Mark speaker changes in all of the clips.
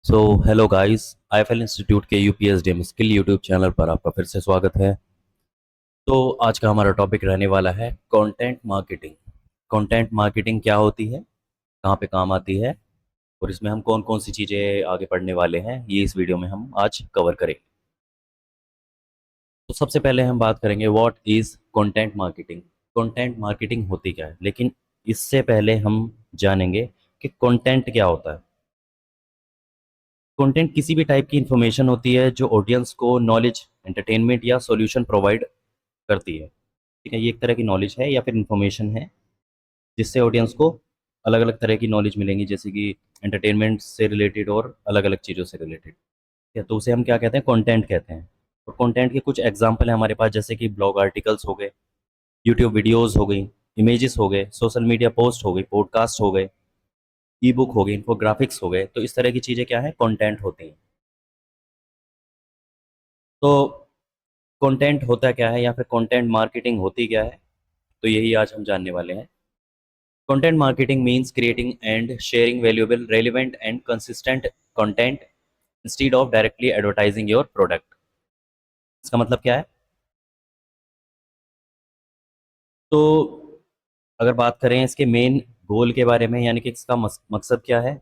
Speaker 1: So hello guys, IFL institute के यूपीएसडीएम skill YouTube channel पर आपका फिर से स्वागत है। तो आज का हमारा टॉपिक रहने वाला है कंटेंट मार्केटिंग। कंटेंट मार्केटिंग क्या होती है, कहाँ पे काम आती है और इसमें हम कौन कौन सी चीज़ें आगे पढ़ने वाले हैं, ये इस वीडियो में हम आज कवर करेंगे। तो सबसे पहले हम बात करेंगे what is content marketing. Content marketing होती क्या है, लेकिन इससे पहले हम जानेंगे कि कंटेंट क्या होता है। कंटेंट किसी भी टाइप की इंफॉर्मेशन होती है जो ऑडियंस को नॉलेज, एंटरटेनमेंट या सॉल्यूशन प्रोवाइड करती है। ठीक है, ये एक तरह की नॉलेज है या फिर इंफॉर्मेशन है जिससे ऑडियंस को अलग अलग तरह की नॉलेज मिलेंगी, जैसे कि एंटरटेनमेंट से रिलेटेड और अलग अलग चीज़ों से रिलेटेड। ठीक है, तो उसे हम क्या कहते हैं, कंटेंट कहते हैं। और कंटेंट के कुछ एग्जाम्पल हैं हमारे पास, जैसे कि ब्लॉग आर्टिकल्स हो गए, यूट्यूब वीडियोज़ हो गई, इमेजेस हो गए, सोशल मीडिया पोस्ट हो गई, पॉडकास्ट हो गए, ई बुक हो गई, इन्फोग्राफिक्स हो गए। तो इस तरह की चीज़ें क्या है, कंटेंट होती हैं। तो कंटेंट होता क्या है या फिर कंटेंट मार्केटिंग होती क्या है, तो यही आज हम जानने वाले हैं। Content marketing means creating and sharing valuable, relevant and consistent content instead of directly advertising your product. इसका मतलब क्या है? तो अगर बात करें इसके मेन गोल के बारे में, यानी कि इसका मकसद क्या है,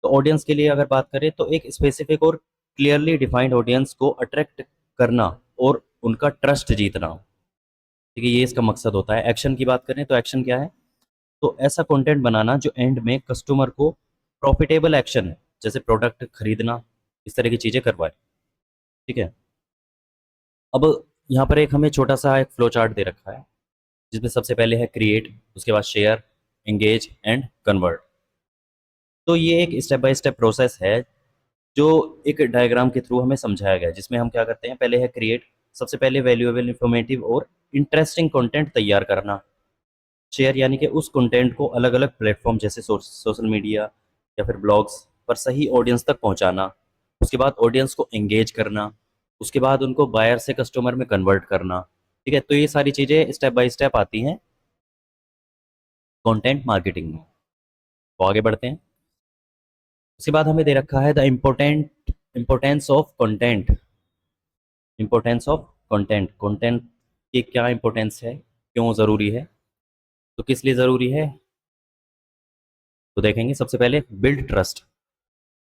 Speaker 1: तो ऑडियंस के लिए अगर बात करें तो एक स्पेसिफिक और क्लियरली डिफाइंड ऑडियंस को अट्रैक्ट करना और उनका ट्रस्ट जीतना। ठीक है, ये इसका मकसद होता है। एक्शन की बात करें तो एक्शन क्या है, तो ऐसा कंटेंट बनाना जो एंड में कस्टमर को प्रॉफिटेबल एक्शन, जैसे प्रोडक्ट खरीदना, इस तरह की चीज़ें करवाए। ठीक है, अब यहाँ पर एक हमें छोटा सा एक फ्लो चार्ट दे रखा है, जिसमें सबसे पहले है क्रिएट, उसके बाद शेयर, एंगेज एंड कन्वर्ट। तो ये एक स्टेप बाय स्टेप प्रोसेस है जो एक डायग्राम के थ्रू हमें समझाया गया है, जिसमें हम क्या करते हैं, पहले है क्रिएट, सबसे पहले वैल्यूएबल, इंफॉर्मेटिव और इंटरेस्टिंग कंटेंट तैयार करना। शेयर यानी कि उस कंटेंट को अलग अलग प्लेटफॉर्म जैसे सोशल मीडिया या फिर ब्लॉग्स पर सही ऑडियंस तक पहुंचाना। उसके बाद ऑडियंस को एंगेज करना, उसके बाद उनको बायर से कस्टमर में कन्वर्ट करना। ठीक है, तो ये सारी चीज़ें स्टेप बाय स्टेप आती हैं कंटेंट मार्केटिंग में। तो आगे बढ़ते हैं। उसके बाद हमें दे रखा है the importance of content. Importance of content, content की क्या इंपॉर्टेंस है, क्यों ज़रूरी है, तो किस लिए ज़रूरी है, तो देखेंगे। सबसे पहले बिल्ड ट्रस्ट,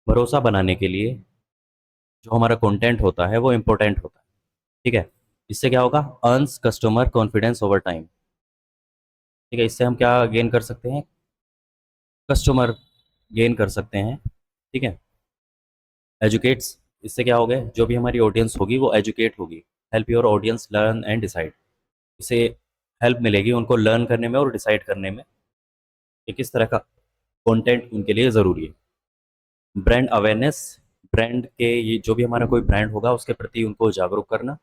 Speaker 1: भरोसा बनाने के लिए जो हमारा कंटेंट होता है वो इम्पोर्टेंट होता है। ठीक है, इससे क्या होगा, earns customer confidence over time. ठीक है, इससे हम क्या गेन कर सकते हैं, कस्टमर गेन कर सकते हैं। ठीक है, एजुकेट्स, इससे क्या होगा, जो भी हमारी ऑडियंस होगी वो एजुकेट होगी। Help your audience learn and decide, इससे हेल्प मिलेगी उनको लर्न करने में और डिसाइड करने में कि किस तरह का कंटेंट उनके लिए ज़रूरी है। ब्रांड अवेयरनेस, ब्रांड के ये जो भी हमारा कोई ब्रांड होगा उसके प्रति उनको जागरूक करना।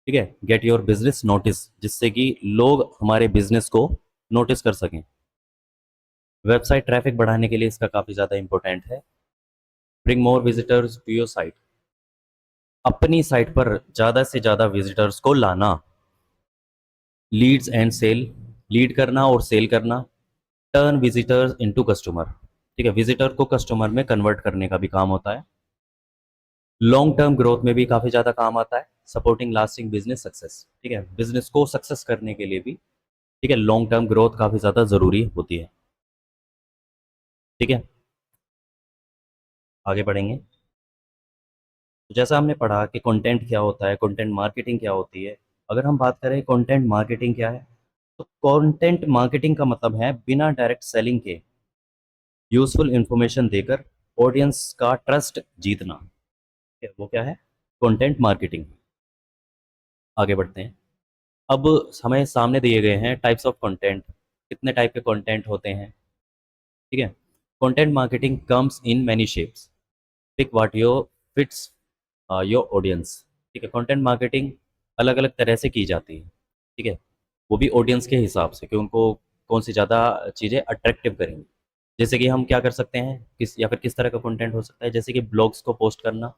Speaker 1: ठीक है, गेट योर बिजनेस नोटिस, जिससे कि लोग हमारे बिजनेस को नोटिस कर सकें। वेबसाइट ट्रैफिक बढ़ाने के लिए इसका काफ़ी ज़्यादा इंपॉर्टेंट है। Bring more visitors to your site, अपनी साइट पर ज़्यादा से ज़्यादा विजिटर्स को लाना। लीड्स एंड सेल, लीड करना और सेल करना। टर्न विजिटर्स इनटू कस्टमर, ठीक है, विजिटर को कस्टमर में कन्वर्ट करने का भी काम होता है। लॉन्ग टर्म ग्रोथ में भी काफ़ी ज़्यादा काम आता है। सपोर्टिंग लास्टिंग बिजनेस सक्सेस, ठीक है, बिजनेस को सक्सेस करने के लिए भी, ठीक है, लॉन्ग टर्म ग्रोथ काफ़ी ज़्यादा ज़रूरी होती है। ठीक है, आगे बढ़ेंगे। तो जैसा हमने पढ़ा कि कंटेंट क्या होता है, कंटेंट मार्केटिंग क्या होती है। अगर हम बात करें कंटेंट मार्केटिंग क्या है, तो कंटेंट मार्केटिंग का मतलब है बिना डायरेक्ट सेलिंग के यूजफुल इंफॉर्मेशन देकर ऑडियंस का ट्रस्ट जीतना। ठीक है, वो क्या है, कंटेंट मार्केटिंग। आगे बढ़ते हैं। अब हमें सामने दिए गए हैं टाइप्स ऑफ कंटेंट, कितने टाइप के कंटेंट होते हैं। ठीक है, content marketing comes in many shapes, pick what your fits your audience. ठीक है, कंटेंट मार्केटिंग अलग अलग तरह से की जाती है। ठीक है, वो भी ऑडियंस के हिसाब से कि उनको कौन सी ज़्यादा चीज़ें अट्रैक्टिव करेंगी। जैसे कि हम क्या कर सकते हैं, किस या फिर किस तरह का कंटेंट हो सकता है, जैसे कि ब्लॉग्स को पोस्ट करना,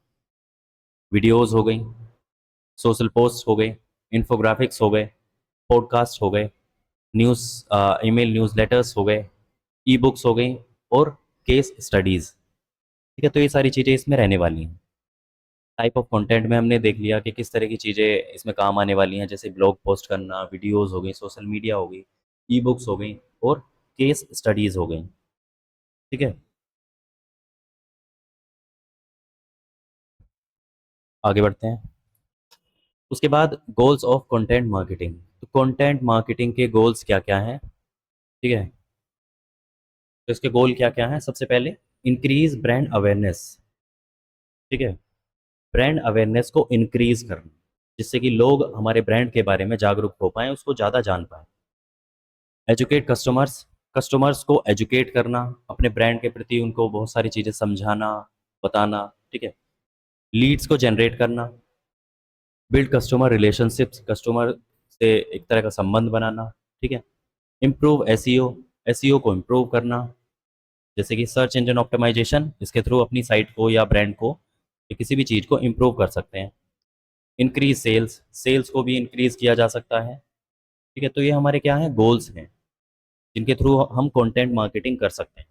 Speaker 1: वीडियोस हो गई, सोशल पोस्ट हो गई, इन्फोग्राफिक्स हो गए, पॉडकास्ट हो गए, न्यूज़, ईमेल न्यूज़ लेटर्स हो गए, ई बुक्स हो गई और केस स्टडीज़। ठीक है, तो ये सारी चीज़ें इसमें रहने वाली हैं। टाइप ऑफ कंटेंट में हमने देख लिया कि किस तरह की चीज़ें इसमें काम आने वाली हैं, जैसे ब्लॉग पोस्ट करना, वीडियोस हो गई, सोशल मीडिया हो गई, ई बुक्स हो गई और केस स्टडीज़ हो गई। ठीक है, आगे बढ़ते हैं। उसके बाद गोल्स ऑफ कंटेंट मार्केटिंग। तो कंटेंट मार्केटिंग के गोल्स क्या क्या हैं? ठीक है, तो इसके गोल क्या क्या हैं? सबसे पहले इंक्रीज ब्रांड अवेयरनेस। ठीक है, ब्रांड अवेयरनेस को इंक्रीज करना, जिससे कि लोग हमारे ब्रांड के बारे में जागरूक हो पाएँ, उसको ज़्यादा जान पाएँ। एजुकेट कस्टमर्स, कस्टमर्स को एजुकेट करना, अपने ब्रांड के प्रति उनको बहुत सारी चीज़ें समझाना, बताना। ठीक है, लीड्स को जनरेट करना, बिल्ड कस्टमर रिलेशनशिप्स, कस्टमर से एक तरह का संबंध बनाना। ठीक है, इम्प्रूव एसईओ, एसईओ को इम्प्रूव करना, जैसे कि सर्च इंजन ऑप्टिमाइजेशन, इसके थ्रू अपनी साइट को या ब्रांड को या किसी भी चीज़ को इम्प्रूव कर सकते हैं। इंक्रीज सेल्स, सेल्स को भी इंक्रीज किया जा सकता है। ठीक है, तो ये हमारे क्या हैं? गोल्स हैं, जिनके थ्रू हम कंटेंट मार्केटिंग कर सकते हैं।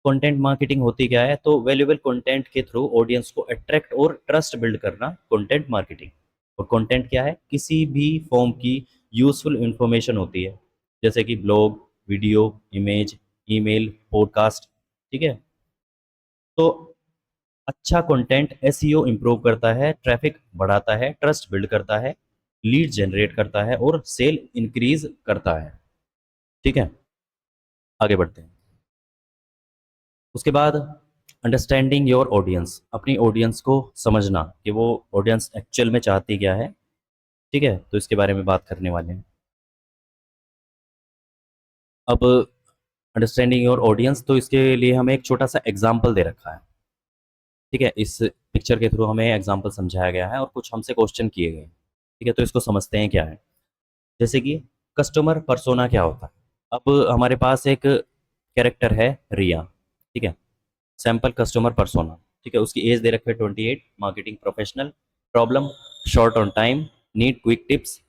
Speaker 1: कंटेंट मार्केटिंग होती क्या है? तो वैल्यूएबल कंटेंट के थ्रू ऑडियंस को अट्रैक्ट और ट्रस्ट बिल्ड करना कंटेंट मार्केटिंग। और कंटेंट क्या है? किसी भी फॉर्म की यूजफुल इंफॉर्मेशन होती है, जैसे कि blog, video, image, email, podcast. ठीक है, तो अच्छा कंटेंट एसईओ इंप्रूव करता है, ट्रैफिक बढ़ाता है, ट्रस्ट बिल्ड करता है, लीड जनरेट करता है और सेल इंक्रीज करता है। ठीक है, आगे बढ़ते हैं। उसके बाद अंडरस्टैंडिंग योर ऑडियंस, अपनी ऑडियंस को समझना कि वो ऑडियंस एक्चुअल में चाहती क्या है। ठीक है, तो इसके बारे में बात करने वाले हैं। अब अंडरस्टैंडिंग योर ऑडियंस, तो इसके लिए हमें एक छोटा सा एग्जाम्पल दे रखा है। ठीक है, इस पिक्चर के थ्रू हमें एग्जाम्पल समझाया गया है और कुछ हमसे क्वेश्चन किए गए हैं। ठीक है, तो इसको समझते हैं क्या है। जैसे कि कस्टमर पर्सोना क्या होता है? अब हमारे पास एक कैरेक्टर है रिया। ठीक है, सैम्पल कस्टमर पर्सोना। ठीक है, उसकी एज दे रखे 28, marketing professional, problem short on time, need quick tips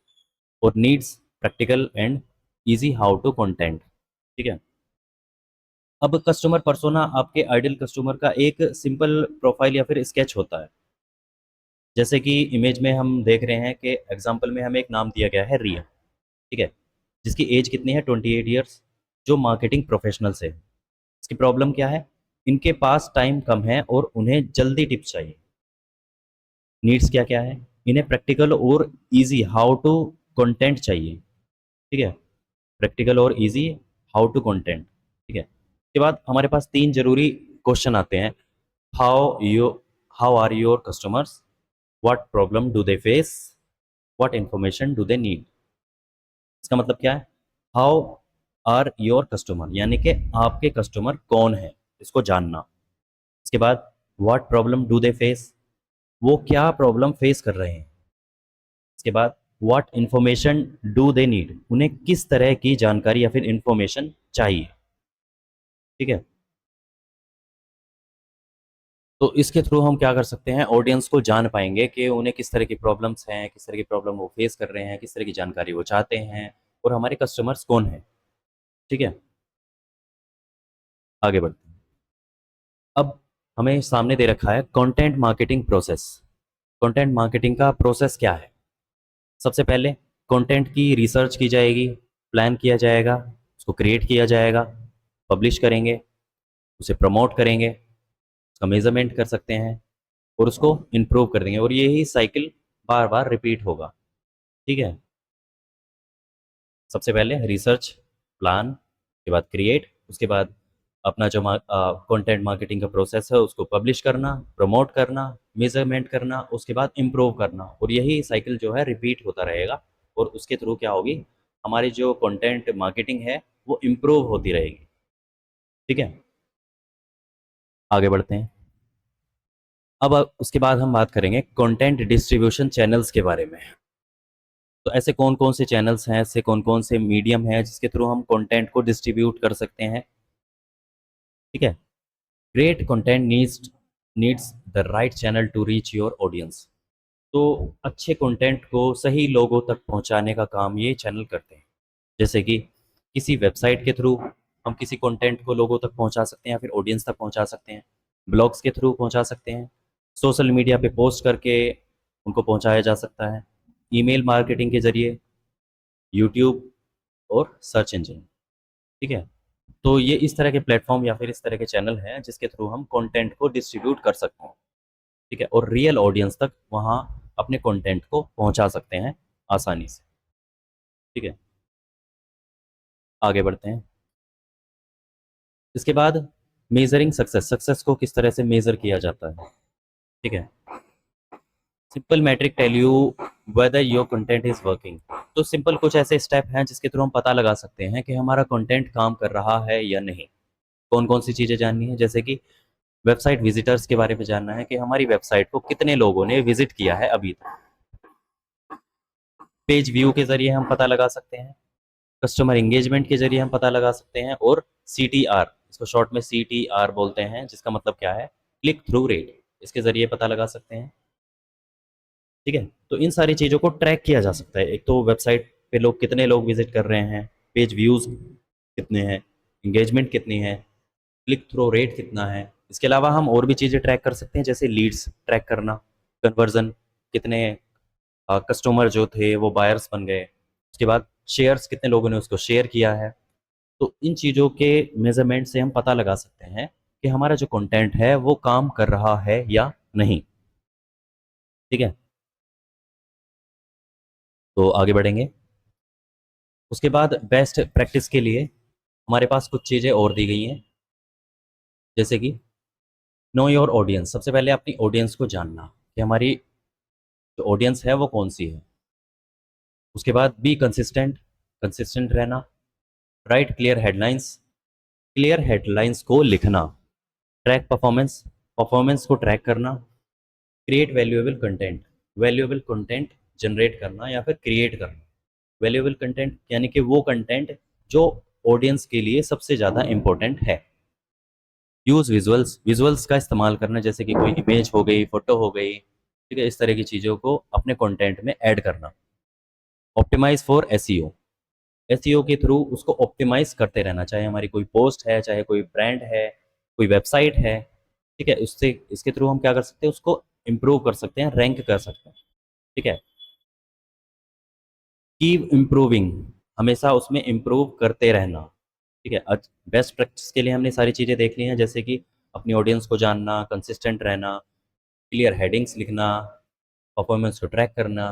Speaker 1: और needs practical and easy how to content. ठीक है, अब कस्टमर पर्सोना आपके आइडियल कस्टमर का एक सिंपल प्रोफाइल या फिर स्केच होता है। जैसे कि इमेज में हम देख रहे हैं कि एग्जाम्पल में हमें एक नाम दिया गया है रिया। ठीक है, जिसकी एज कितनी है? 28 ईयर्स, जो मार्केटिंग प्रोफेशनल से है। इसकी प्रॉब्लम क्या है? इनके पास टाइम कम है और उन्हें जल्दी टिप्स चाहिए। नीड्स क्या क्या है? इन्हें प्रैक्टिकल और इजी हाउ टू कंटेंट चाहिए। ठीक है, प्रैक्टिकल और इजी हाउ टू कंटेंट। ठीक है, उसके बाद हमारे पास तीन जरूरी क्वेश्चन आते हैं। How you how are your customers, what problem do they face, what information do they need. इसका मतलब क्या है? हाउ आर योर कस्टमर, यानी कि आपके कस्टमर कौन है, इसको जानना। इसके बाद what problem do they face, वो क्या प्रॉब्लम फेस कर रहे हैं। इसके बाद what information do they need, उन्हें किस तरह की जानकारी या फिर इंफॉर्मेशन चाहिए। ठीक है, तो इसके थ्रू हम क्या कर सकते हैं? ऑडियंस को जान पाएंगे कि उन्हें किस तरह की प्रॉब्लम्स हैं, किस तरह की प्रॉब्लम वो फेस कर रहे हैं, किस तरह की जानकारी वो चाहते हैं और हमारे कस्टमर्स कौन हैं। ठीक है, आगे बढ़ते हैं। अब हमें सामने दे रखा है content marketing process. Content marketing का प्रोसेस क्या है? सबसे पहले कंटेंट की रिसर्च की जाएगी, प्लान किया जाएगा, उसको क्रिएट किया जाएगा, पब्लिश करेंगे, उसे प्रमोट करेंगे, उसका मेजरमेंट कर सकते हैं और उसको इम्प्रूव कर देंगे, और यही साइकिल बार बार रिपीट होगा। ठीक है, सबसे पहले रिसर्च, प्लान, उसके बाद क्रिएट, उसके बाद अपना जो कंटेंट मार्केटिंग का प्रोसेस है उसको पब्लिश करना, प्रमोट करना, मेजरमेंट करना, उसके बाद इम्प्रूव करना, और यही साइकिल जो है रिपीट होता रहेगा। और उसके थ्रू क्या होगी? हमारी जो कंटेंट मार्केटिंग है वो इम्प्रूव होती रहेगी। ठीक है, आगे बढ़ते हैं। अब उसके बाद हम बात करेंगे कंटेंट डिस्ट्रीब्यूशन चैनल्स के बारे में। तो ऐसे कौन कौन से चैनल्स हैं, ऐसे कौन कौन से मीडियम हैं जिसके थ्रू हम कंटेंट को डिस्ट्रीब्यूट कर सकते हैं। ठीक है, great content needs the right channel to reach your audience. तो अच्छे कंटेंट को सही लोगों तक पहुंचाने का काम ये चैनल करते हैं, जैसे कि किसी वेबसाइट के थ्रू, हम किसी कंटेंट को लोगों तक पहुंचा सकते हैं या फिर ऑडियंस तक पहुंचा सकते हैं, ब्लॉग्स के थ्रू पहुंचा सकते हैं, सोशल मीडिया पे पोस्ट करके उनको पहुंचाया जा सकता है, ईमेल मार्केटिंग के जरिए, यूट्यूब और सर्च इंजन। ठीक है, तो ये इस तरह के प्लेटफॉर्म या फिर इस तरह के चैनल हैं जिसके थ्रू हम कंटेंट को डिस्ट्रीब्यूट कर सकते हैं। ठीक है, और रियल ऑडियंस तक वहाँ अपने कंटेंट को पहुंचा सकते हैं आसानी से। ठीक है, आगे बढ़ते हैं। इसके बाद मेजरिंग सक्सेस, सक्सेस को किस तरह से मेजर किया जाता है। ठीक है, simple metric tell you whether your content is working. तो सिंपल कुछ ऐसे स्टेप हैं जिसके थ्रू हम पता लगा सकते हैं कि हमारा कंटेंट काम कर रहा है या नहीं। कौन कौन सी चीज़ें जाननी है, जैसे कि वेबसाइट विजिटर्स के बारे में जानना है कि हमारी वेबसाइट को कितने लोगों ने विजिट किया है अभी तक। पेज व्यू के जरिए हम पता लगा सकते हैं, कस्टमर एंगेजमेंट के जरिए हम पता लगा सकते हैं, और CTR, इसको शॉर्ट में CTR बोलते हैं, जिसका मतलब क्या है, क्लिक थ्रू रेट, इसके जरिए पता लगा सकते हैं। ठीक है, तो इन सारी चीज़ों को ट्रैक किया जा सकता है। एक तो वेबसाइट पे लोग कितने लोग विजिट कर रहे हैं, पेज व्यूज़ कितने हैं, एंगेजमेंट कितनी है, क्लिक थ्रू रेट कितना है। इसके अलावा हम और भी चीज़ें ट्रैक कर सकते हैं, जैसे लीड्स ट्रैक करना, कन्वर्जन, कितने कस्टमर जो थे वो बायर्स बन गए, उसके बाद शेयर्स, कितने लोगों ने उसको शेयर किया है। तो इन चीज़ों के मेजरमेंट से हम पता लगा सकते हैं कि हमारा जो कंटेंट है वो काम कर रहा है या नहीं। ठीक है, तो आगे बढ़ेंगे। उसके बाद बेस्ट प्रैक्टिस के लिए हमारे पास कुछ चीज़ें और दी गई हैं, जैसे कि नो योर ऑडियंस। सबसे पहले अपनी ऑडियंस को जानना कि हमारी जो ऑडियंस है वो कौन सी है। उसके बाद बी कंसिस्टेंट, कंसिस्टेंट रहना, right clear headlines, clear headlines को लिखना, ट्रैक परफॉर्मेंस, परफॉर्मेंस को ट्रैक करना, create valuable content, valuable content generate करना या फिर क्रिएट करना। वैल्यूएबल कंटेंट यानी कि वो कंटेंट जो ऑडियंस के लिए सबसे ज़्यादा इंपॉर्टेंट है। यूज़ विजुअल्स, विजुअल्स का इस्तेमाल करना, जैसे कि कोई इमेज हो गई, फोटो हो गई। ठीक है, इस तरह की चीज़ों को अपने कंटेंट में ऐड करना। ऑप्टिमाइज फॉर एसईओ, एसईओ के थ्रू उसको ऑप्टिमाइज करते रहना, चाहे हमारी कोई पोस्ट है, चाहे कोई ब्रांड है, कोई वेबसाइट है। ठीक है, उससे इसके थ्रू हम क्या कर सकते हैं, उसको इम्प्रूव कर सकते हैं, रैंक कर सकते हैं। ठीक है, कीप इम्प्रूविंग, हमेशा उसमें इम्प्रूव करते रहना। ठीक है, आज बेस्ट प्रैक्टिस के लिए हमने सारी चीज़ें देख ली हैं, जैसे कि अपनी ऑडियंस को जानना, कंसिस्टेंट रहना, क्लियर हेडिंग्स लिखना, परफॉर्मेंस को ट्रैक करना,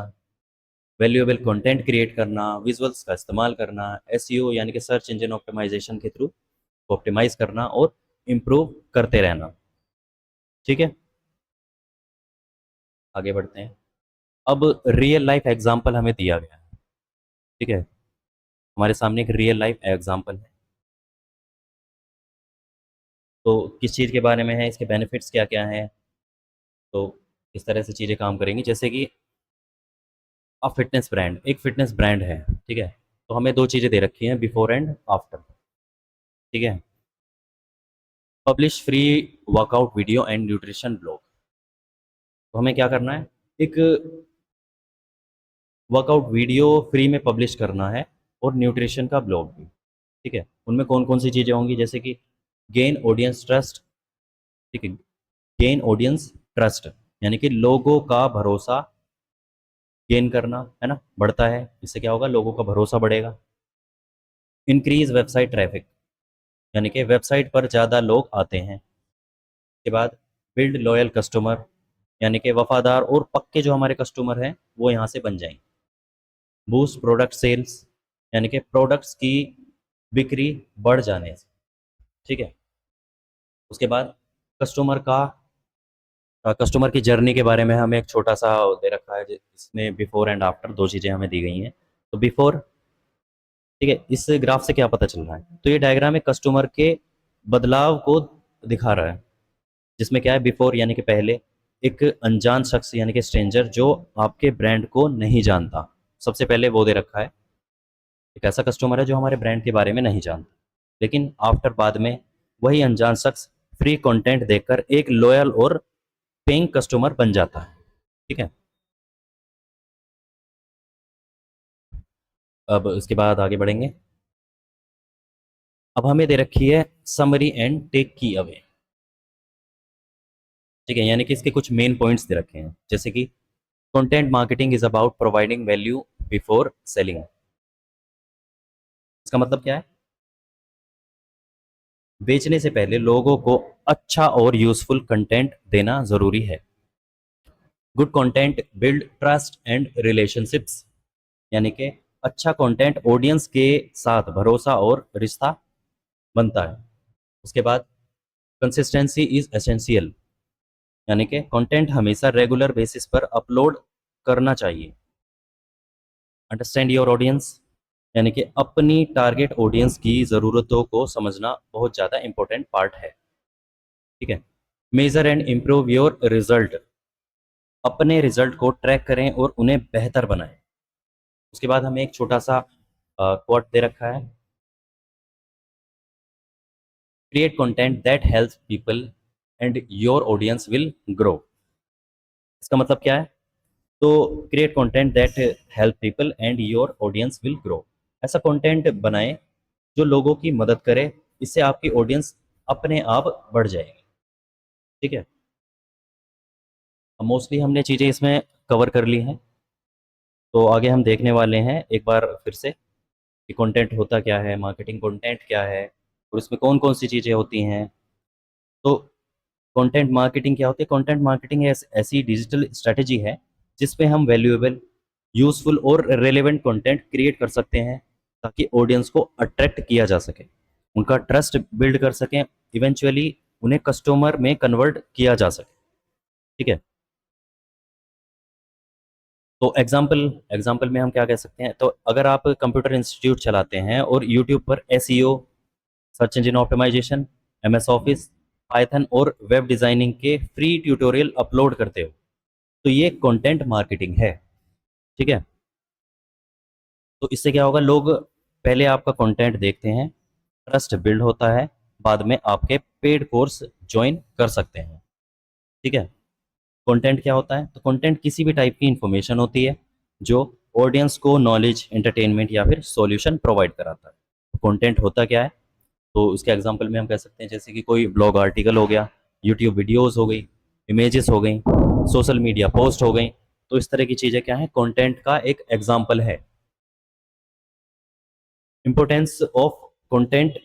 Speaker 1: वैल्यूएबल कंटेंट क्रिएट करना, विजुअल्स का इस्तेमाल करना, एसईओ यानी कि सर्च इंजन ऑप्टिमाइजेशन के थ्रू ऑप्टिमाइज करना और इम्प्रूव करते रहना। ठीक है, आगे बढ़ते हैं। अब रियल लाइफ एग्जांपल हमें दिया गया है। ठीक है, हमारे सामने एक रियल लाइफ एग्जांपल है। तो किस चीज़ के बारे में है, इसके बेनिफिट्स क्या क्या हैं, तो इस तरह से चीज़ें काम करेंगी। जैसे कि फिटनेस ब्रांड, एक फिटनेस ब्रांड है। ठीक है, तो हमें दो चीज़ें दे रखी हैं, बिफोर एंड आफ्टर। ठीक है, publish free workout video and nutrition blog. तो हमें क्या करना है, एक वर्कआउट वीडियो फ्री में पब्लिश करना है और न्यूट्रिशन का ब्लॉग भी। ठीक है, उनमें कौन कौन सी चीज़ें होंगी, जैसे कि गेन ऑडियंस ट्रस्ट। ठीक है, गेन ऑडियंस ट्रस्ट यानी कि लोगों का भरोसा गेन करना, है ना, बढ़ता है, इससे क्या होगा, लोगों का भरोसा बढ़ेगा। इंक्रीज वेबसाइट ट्रैफिक यानी कि वेबसाइट पर ज़्यादा लोग आते हैं। के बाद बिल्ड लॉयल कस्टमर यानी कि वफादार और पक्के जो हमारे कस्टमर हैं वो यहाँ से बन जाएंगे। बूस्ट प्रोडक्ट सेल्स यानी कि प्रोडक्ट्स की बिक्री बढ़ जाने से। ठीक है, उसके बाद कस्टमर का कस्टमर की जर्नी के बारे में हमें एक छोटा सा दे रखा है, जिसमें बिफोर एंड आफ्टर दो चीज़ें हमें दी गई हैं। तो बिफोर, ठीक है, इस ग्राफ से क्या पता चल रहा है, तो ये डायग्राम है कस्टमर के बदलाव को दिखा रहा है, जिसमें क्या है, बिफोर यानी कि पहले, एक अनजान शख्स यानी कि स्ट्रेंजर जो आपके ब्रांड को नहीं जानता, सबसे पहले वो दे रखा है। एक ऐसा कस्टमर है जो हमारे ब्रांड के बारे में नहीं जानता, लेकिन आफ्टर बाद में वही अनजान शख्स फ्री कंटेंट देखकर एक लॉयल और पेइंग कस्टमर बन जाता है। ठीक है, अब इसके बाद आगे बढ़ेंगे। अब हमें दे रखी है समरी एंड टेक की अवे, ठीक है, यानी कि इसके कुछ मेन पॉइंट्स दे रखे हैं, जैसे कि content marketing is about providing value before selling. इसका मतलब क्या है? बेचने से पहले लोगों को अच्छा और यूजफुल कंटेंट देना जरूरी है। Good content build trust and relationships, यानी कि अच्छा कंटेंट ऑडियंस के साथ भरोसा और रिश्ता बनता है। उसके बाद कंसिस्टेंसी इज एसेंशियल, यानी कि कंटेंट हमेशा रेगुलर बेसिस पर अपलोड करना चाहिए। अंडरस्टैंड योर ऑडियंस, यानी कि अपनी टारगेट ऑडियंस की ज़रूरतों को समझना बहुत ज़्यादा इंपॉर्टेंट पार्ट है, ठीक है। Measure and improve your result, अपने रिजल्ट को ट्रैक करें और उन्हें बेहतर बनाएं। उसके बाद हमें एक छोटा सा कोट दे रखा है, create content that helps people and your audience will grow. इसका मतलब क्या है? तो create content that help people and your audience will grow, ऐसा कंटेंट बनाएं जो लोगों की मदद करे, इससे आपकी ऑडियंस अपने आप बढ़ जाएगी, ठीक है। मोस्टली हमने चीज़ें इसमें कवर कर ली हैं, तो आगे हम देखने वाले हैं एक बार फिर से कि कंटेंट होता क्या है, मार्केटिंग कंटेंट क्या है, और इसमें कौन कौन सी चीज़ें होती हैं। तो कंटेंट मार्केटिंग क्या होती है? कंटेंट मार्केटिंग ऐसी डिजिटल स्ट्रेटेजी है जिस पे हम वैल्यूएबल, यूजफुल और रेलेवेंट कंटेंट क्रिएट कर सकते हैं ताकि ऑडियंस को अट्रैक्ट किया जा सके, उनका ट्रस्ट बिल्ड कर सकें, इवेंचुअली उन्हें कस्टमर में कन्वर्ट किया जा सके, ठीक है। तो एग्जाम्पल में हम क्या कह सकते हैं? तो अगर आप कंप्यूटर इंस्टीट्यूट चलाते हैं और यूट्यूब पर SEO, search engine optimisation, MS Office, Python और वेब डिज़ाइनिंग के फ्री ट्यूटोरियल अपलोड करते हो, तो ये कंटेंट मार्केटिंग है, ठीक है। तो इससे क्या होगा? लोग पहले आपका कंटेंट देखते हैं, ट्रस्ट बिल्ड होता है, बाद में आपके पेड कोर्स ज्वाइन कर सकते हैं, ठीक है। कंटेंट क्या होता है? तो कंटेंट किसी भी टाइप की इंफॉर्मेशन होती है जो ऑडियंस को नॉलेज, एंटरटेनमेंट या फिर सॉल्यूशन प्रोवाइड कराता है। कंटेंट होता क्या है? तो इसके एग्जांपल में हम कह सकते हैं जैसे कि कोई ब्लॉग आर्टिकल हो गया, यूट्यूब वीडियोस हो गई, इमेजेस हो गई, सोशल मीडिया पोस्ट हो गई। तो इस तरह की चीज़ें क्या है? कंटेंट का एक एग्जांपल है। इम्पोर्टेंस ऑफ कंटेंट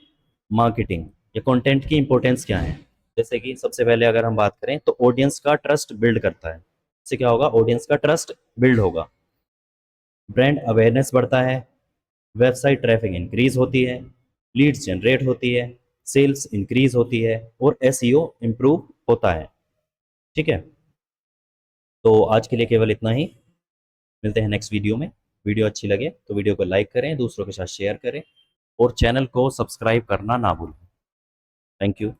Speaker 1: मार्केटिंग, या कंटेंट की इंपॉर्टेंस क्या है? जैसे कि सबसे पहले अगर हम बात करें तो ऑडियंस का ट्रस्ट बिल्ड करता है। इससे क्या होगा? ऑडियंस का ट्रस्ट बिल्ड होगा, ब्रांड अवेयरनेस बढ़ता है, वेबसाइट ट्रैफिक इंक्रीज होती है, लीड्स जनरेट होती है, सेल्स इंक्रीज होती है और एसईओ इम्प्रूव होता है, ठीक है। तो आज के लिए केवल इतना ही, मिलते हैं नेक्स्ट वीडियो में। वीडियो अच्छी लगे तो वीडियो को लाइक करें, दूसरों के साथ शेयर करें और चैनल को सब्सक्राइब करना ना भूलें। Thank you.